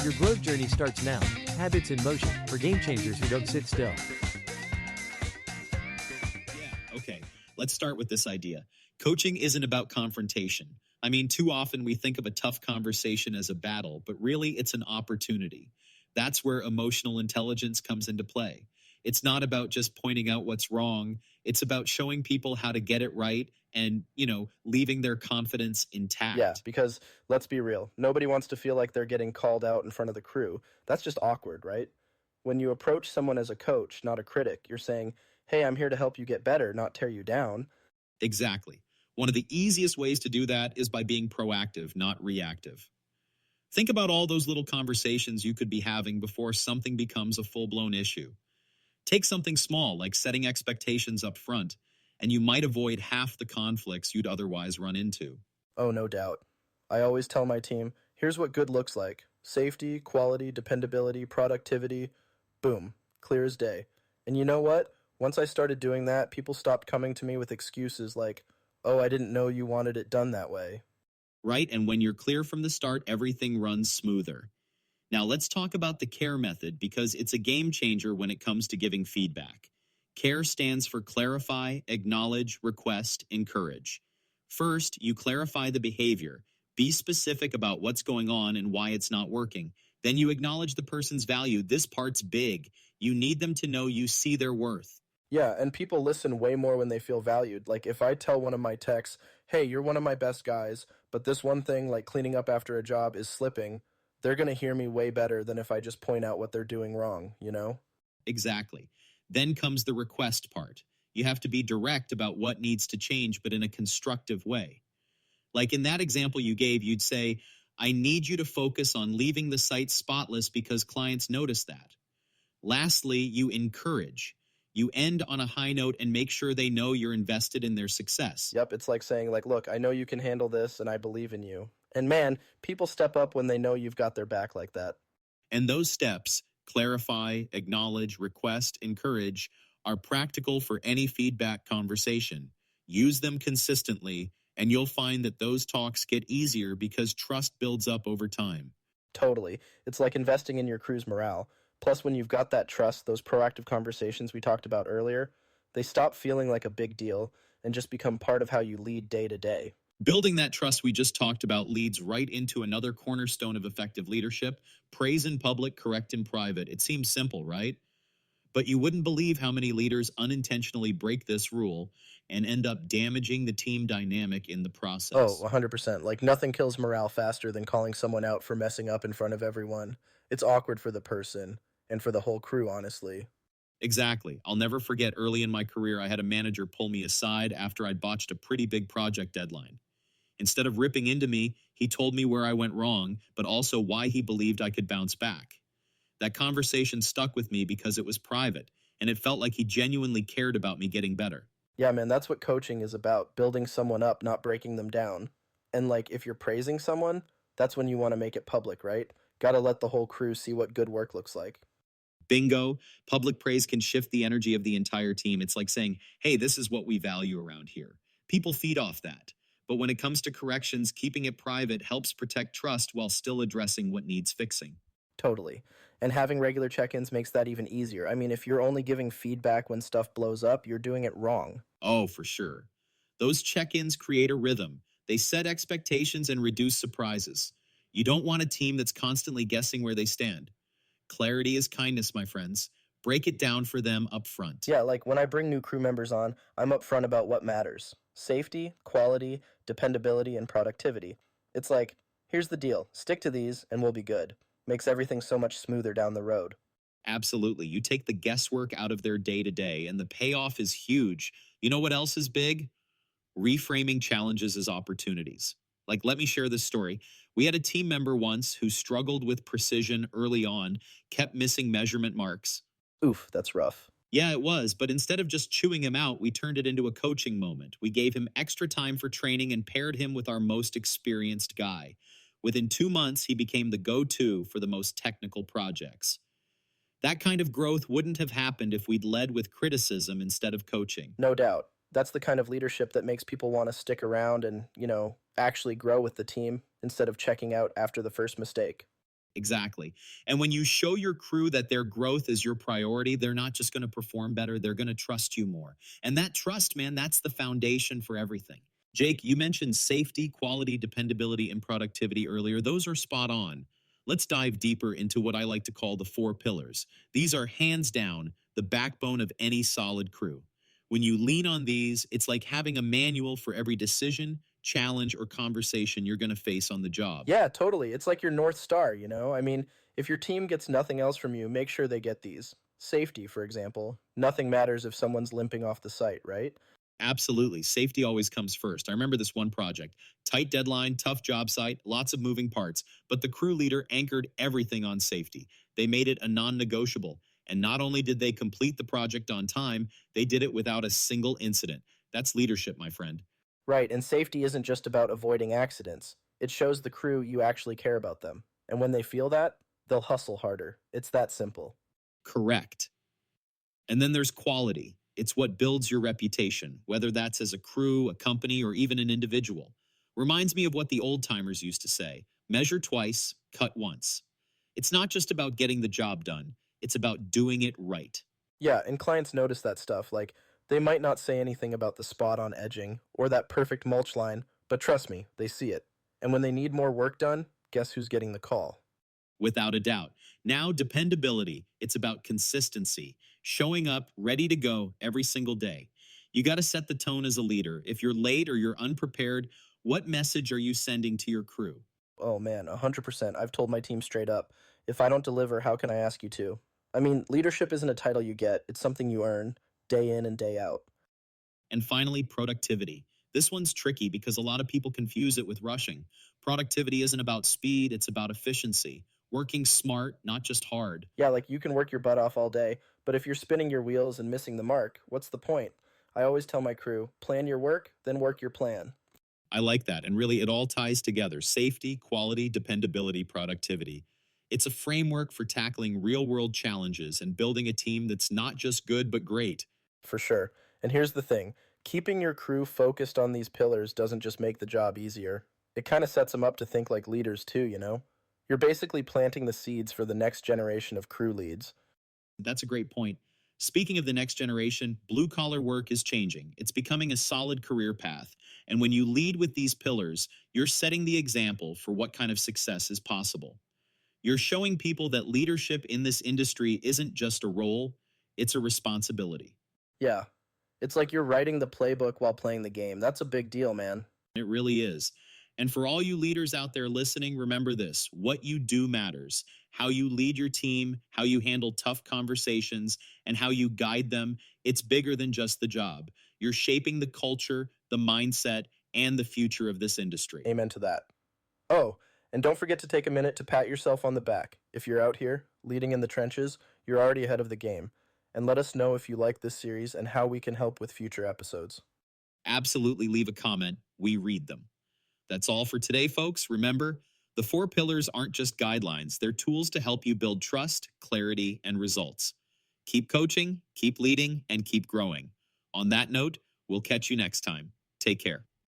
Your growth journey starts now. Habits in motion for game changers who don't sit still. Yeah, okay. Let's start with this idea. Coaching isn't about confrontation. I mean, too often we think of a tough conversation as a battle, but really it's an opportunity. That's where emotional intelligence comes into play. It's not about just pointing out what's wrong. It's about showing people how to get it right and, leaving their confidence Yeah, intact. because let's be real, nobody wants to feel like they're getting called out in front of the crew. That's just awkward, right? When you approach someone as a coach, not a critic, you're saying, hey, I'm here to help you get better, not tear you down. Exactly. One of the easiest ways to do that is by being proactive, not reactive. Think about all those little conversations you could be having before something becomes a full-blown issue. Take something small like setting expectations up front, and you might avoid half the conflicts you'd otherwise run into. Oh, no doubt. I always tell my team, here's what good looks like: safety, quality, dependability, productivity. Boom, clear as day. And you know what? Once I started doing that, people stopped coming to me with excuses like, oh, I didn't know you wanted it done that way. Right? And when you're clear from the start, everything runs smoother. Now, let's talk about the CARE method because it's a game changer when it comes to giving feedback. CARE stands for clarify, acknowledge, request, encourage. First, you clarify the behavior. Be specific about what's going on and why it's not working. Then you acknowledge the person's value. This part's big. You need them to know you see their worth. Yeah, and people listen way more when they feel valued. Like if I tell one of my techs, hey, you're one of my best guys, but this one thing, like cleaning up after a job, is slipping, they're going to hear me way better than if I just point out what they're doing wrong, you know? Exactly. Then comes the request part. You have to be direct about what needs to change, but in a constructive way. Like in that example you gave, you'd say, I need you to focus on leaving the site spotless because clients notice that. Lastly, you encourage. You end on a high note and make sure they know you're invested in their success. Yep, it's like saying, like, look, I know you can handle this and I believe in you. And man, people step up when they know you've got their back like that. And those steps, clarify, acknowledge, request, encourage, are practical for any feedback conversation. Use them consistently, and you'll find that those talks get easier because trust builds up over time. Totally. It's like investing in your crew's morale. Plus, when you've got that trust, those proactive conversations we talked about earlier, they stop feeling like a big deal and just become part of how you lead day to day. Building that trust we just talked about leads right into another cornerstone of effective leadership: praise in public, correct in private. It seems simple, right? But you wouldn't believe how many leaders unintentionally break this rule and end up damaging the team dynamic in the Oh, process. 100%. Like, nothing kills morale faster than calling someone out for messing up in front of everyone. It's awkward for the person and for the whole crew, honestly. Exactly. I'll never forget early in my career, I had a manager pull me aside after I'd botched a pretty big project deadline. Instead of ripping into me, he told me where I went wrong, but also why he believed I could bounce back. That conversation stuck with me because it was private, and it felt like he genuinely cared about me getting better. Yeah, man, that's what coaching is about: building someone up, not breaking them down. And, like, if you're praising someone, that's when you want to make it public, right? Gotta let the whole crew see what good work looks like. Bingo, public praise can shift the energy of the entire team. It's like saying, hey, this is what we value around here. People feed off that. But when it comes to corrections, keeping it private helps protect trust while still addressing what needs fixing. Totally. And having regular check ins makes that even easier. I mean, if you're only giving feedback when stuff blows up, you're doing it wrong. Oh, for sure. Those check ins create a rhythm. They set expectations and reduce surprises. You don't want a team that's constantly guessing where they stand. Clarity is kindness, my friends. Break it down for them up front. Yeah, like when I bring new crew members on, I'm upfront about what matters: safety, quality, dependability, and productivity. It's like, here's the deal: stick to these and we'll be good. Makes everything so much smoother down the road. Absolutely. You take the guesswork out of their day to day, and the payoff is huge. You know what else is big? Reframing challenges as opportunities. Like, let me share this story. We had a team member once who struggled with precision early on, kept missing measurement marks. Oof, that's rough. Yeah, it was, but instead of just chewing him out, we turned it into a coaching moment. We gave him extra time for training and paired him with our most experienced guy. Within 2 months, he became the go to for the most technical projects. That kind of growth wouldn't have happened if we'd led with criticism instead of coaching. No doubt. That's the kind of leadership that makes people want to stick around and, actually grow with the team instead of checking out after the first mistake. Exactly. And when you show your crew that their growth is your priority, they're not just going to perform better, they're going to trust you more. And that trust, man, that's the foundation for everything. Jake, you mentioned safety, quality, dependability, and productivity earlier. Those are spot on. Let's dive deeper into what I like to call the four pillars. These are hands down the backbone of any solid crew. When you lean on these, it's like having a manual for every decision, challenge, or conversation you're going to face on the job. Yeah, totally. It's like your North Star, you know? I mean, if your team gets nothing else from you, make sure they get these. Safety, for example. Nothing matters if someone's limping off the site, right? Absolutely. Safety always comes first. I remember this one project. Tight deadline, tough job site, lots of moving parts, but the crew leader anchored everything on safety. They made it a non negotiable. And not only did they complete the project on time, they did it without a single incident. That's leadership, my friend. Right, and safety isn't just about avoiding accidents. It shows the crew you actually care about them. And when they feel that, they'll hustle harder. It's that simple. Correct. And then there's quality. It's what builds your reputation, whether that's as a crew, a company, or even an individual. Reminds me of what the old timers used to say: measure twice, cut once. It's not just about getting the job done, it's about doing it right. Yeah, and clients notice that stuff. Like, they might not say anything about the spot on edging or that perfect mulch line, but trust me, they see it. And when they need more work done, guess who's getting the call? Without a doubt. Now, dependability. It's about consistency, showing up ready to go every single day. You got to set the tone as a leader. If you're late or you're unprepared, what message are you sending to your crew? Oh man, 100%. I've told my team straight up, if I don't deliver, how can I ask you to? I mean, leadership isn't a title you get, it's something you earn day in and day out. And finally, productivity. This one's tricky because a lot of people confuse it with rushing. Productivity isn't about speed, it's about efficiency. Working smart, not just hard. Yeah, like you can work your butt off all day, but if you're spinning your wheels and missing the mark, what's the point? I always tell my crew, plan your work, then work your plan. I like that. And really, it all ties together: safety, quality, dependability, productivity. It's a framework for tackling real world challenges and building a team that's not just good, but great. For sure. And here's the thing, keeping your crew focused on these pillars doesn't just make the job easier. It kind of sets them up to think like leaders too, you know? You're basically planting the seeds for the next generation of crew leads. That's a great point. Speaking of the next generation, blue collar work is changing. It's becoming a solid career path. And when you lead with these pillars, you're setting the example for what kind of success is possible. You're showing people that leadership in this industry isn't just a role, it's a responsibility. Yeah. It's like you're writing the playbook while playing the game. That's a big deal, man. It really is. And for all you leaders out there listening, remember this: what you do matters. How you lead your team, how you handle tough conversations, and how you guide them, it's bigger than just the job. You're shaping the culture, the mindset, and the future of this industry. Amen to that. Oh, and don't forget to take a minute to pat yourself on the back. If you're out here, leading in the trenches, you're already ahead of the game. And let us know if you like this series and how we can help with future episodes. Absolutely leave a comment. We read them. That's all for today, folks. Remember, the four pillars aren't just guidelines, they're tools to help you build trust, clarity, and results. Keep coaching, keep leading, and keep growing. On that note, we'll catch you next time. Take care.